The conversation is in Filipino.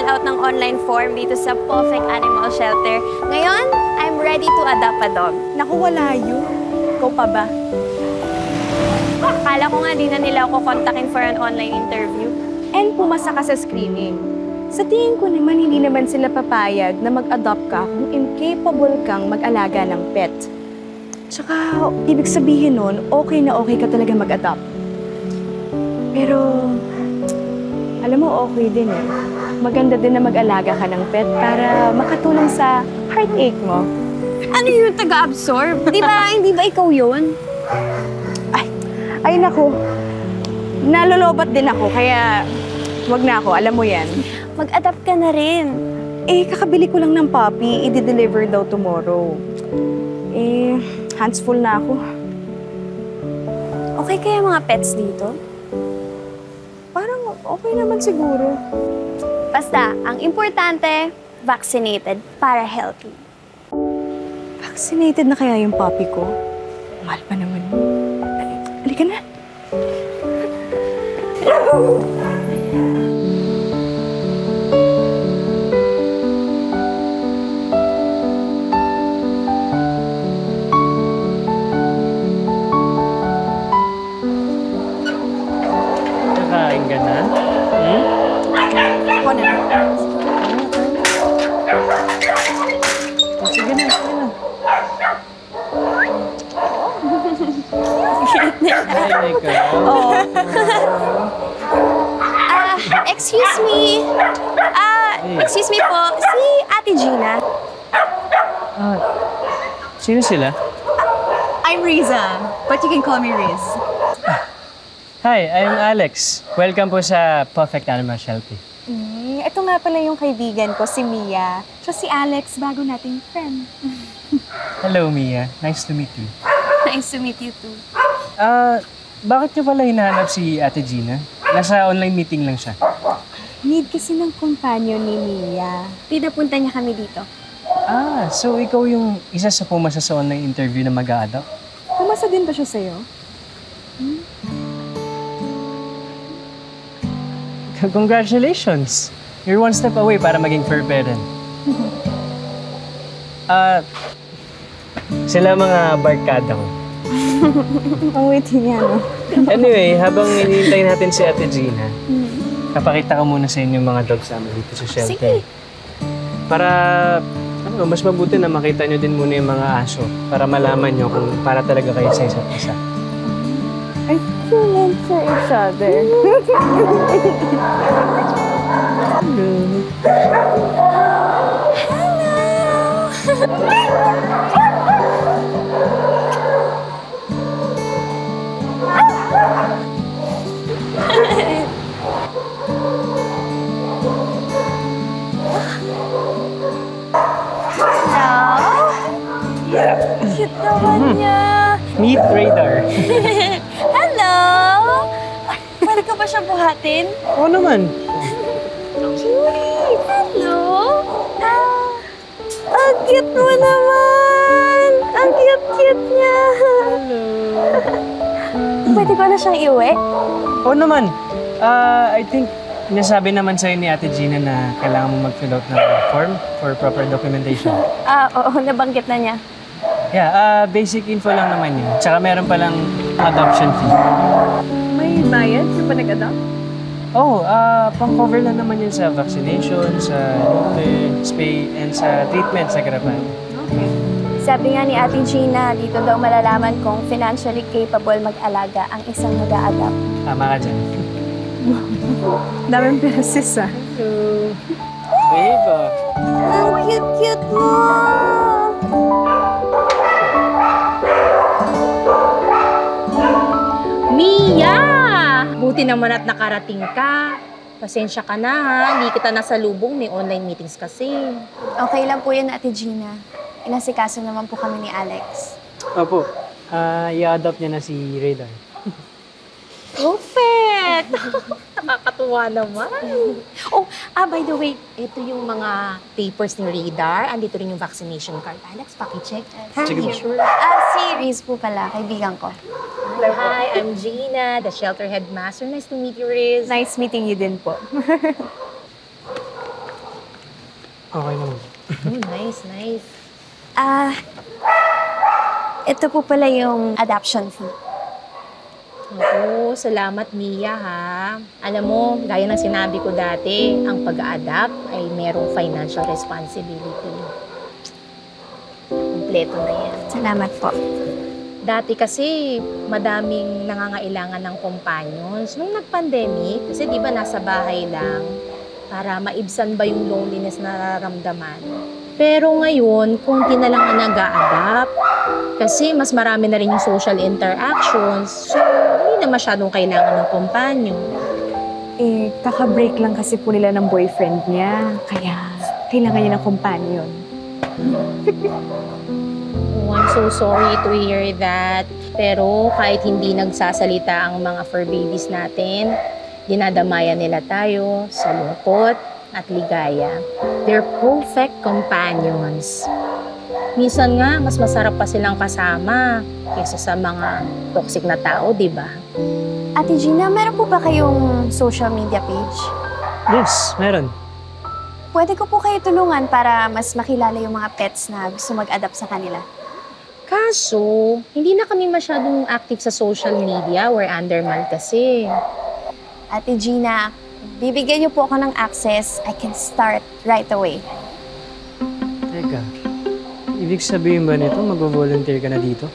mag-fill out ng online form dito sa Perfect Animal Shelter. Ngayon, I'm ready to adopt a dog. Naku, wala yun. Ikaw pa ba? Akala ko nga di na nila ako kontakin for an online interview. And pumasa ka sa screening. Sa tingin ko naman, hindi naman sila papayag na mag-adopt ka kung incapable kang mag-alaga ng pet. Tsaka, ibig sabihin nun, okay na okay ka talaga mag-adopt. Pero, alam mo, okay din eh. Maganda din na mag-alaga ka ng pet para makatulong sa heartache mo. Ano yung taga-absorb? Hindi ba ikaw yun? Ay naku, nalolobat din ako, kaya wag na ako, alam mo yan. Mag-adapt ka na rin. Eh, kakabili ko lang ng puppy, i-deliver daw tomorrow. Eh, hands full na ako. Okay kaya mga pets dito? Parang okay naman siguro. Basta, ang importante, vaccinated para healthy. Vaccinated na kaya yung puppy ko? Mahal pa naman yun. Halika na. Nakain ka na? Ako na. Sige na, sige na. Ay, ikaw. Excuse me. Excuse me po. Si Ate Gina. Sino sila? I'm Riza, but you can call me Riz. Hi, I'm Alex. Welcome po sa Perfect Animal Shelter. Ito nga pala yung kaibigan ko, si Mia. Siya si Alex, bago nating friend. Hello, Mia. Nice to meet you. Nice to meet you too. Bakit niyo pala hinahanap si Ate Gina? Nasa online meeting lang siya. Need kasi ng companion ni Mia. Pinapunta niya kami dito. So ikaw yung isa sa pumasa sa online interview na mag-a-adopt? Pumasa din ba siya sa'yo? Congratulations! You're one step away para maging fur parent. Sila mga barkada ko. Ang witty niya, no? Anyway, habang hinihintay natin si Ate Gina, kapakita ko muna sa inyo yung mga dogs namin dito sa shelter. Sige. Para, mas mabuti na makita nyo din muna yung mga aso para malaman nyo kung para talaga kayo sa isa't isa. I feel like for each other. Cute naman niya. Meet Radar. Hello! Pwede ka ba siya buhatin? Oo naman. Julie! Hello! Ang cute mo naman! Ang cute-cute niya! Hello. Pwede ko na siyang iuwi? Oo naman. I think nasabi naman sa'yo ni Ate Gina na kailangan mo mag-fill out ng form for proper documentation. Oo, nabanggit na niya. Yeah, basic info lang naman yun. Tsaka meron palang adoption fee. May bayad sa nag-adopt? Pang-cover lang naman yun sa vaccination, sa neuter, spay, and sa treatment sa garapan. Okay. Sabi nga ni Ate Gina, dito daw malalaman kung financially capable mag-alaga ang isang mag-a-adopt. Tama ka dyan. Daming pinasis, ah. Babe, Ang cute-cute mo! Mia! Buti naman at nakarating ka. Pasensya ka na ha, hindi kita nasalubong, may online meetings kasi. Okay lang po yun, Ate Gina. Inasikaso naman po kami ni Alex. Opo, i-adopt niya na si Radar. Perfect! Nakakatuwa naman. By the way, ito yung mga papers ni Radar. Andito rin yung vaccination card. Alex, pakicheck. Sige po. Sure. Si Riz po pala, kaibigan ko. Hi, I'm Gina, the shelter headmaster. Nice to meet you, Riz. Nice meeting you din po. Okay naman. Oh, nice, nice. Ito po pala yung adoption fee. Oo, salamat Mia ha. Alam mo, gaya ng sinabi ko dati, ang pag-a-adapt ay merong financial responsibility. Kompleto na yan. Salamat po. Dati kasi, madaming nangangailangan ng companions. Nung nag-pandemic, kasi di ba nasa bahay lang, para maibsan ba yung loneliness na nararamdaman. Pero ngayon, konti na lang ang nag-a-adapt. Kasi mas marami na rin yung social interactions. So, hindi na masyadong kailangan ng companion. Kaka-break lang kasi po nila ng boyfriend niya. Kaya, kailangan niya ng companion. Oh, I'm so sorry to hear that. Pero kahit hindi nagsasalita ang mga fur babies natin, dinadamayan nila tayo sa lungkot at ligaya. They're perfect companions. Minsan nga, mas masarap pa silang kasama kaysa sa mga toxic na tao, di ba? Ate Gina, meron po ba kayong social media page? Yes, meron. Pwede ko po kayo tulungan para mas makilala yung mga pets na gusto mag-adapt sa kanila. Kaso, hindi na kami masyadong active sa social media. We're under kasi. Ate Gina, bibigyan niyo po ako ng access. I can start right away. Teka, ibig sabihin ba nito mag-volunteer ka na dito?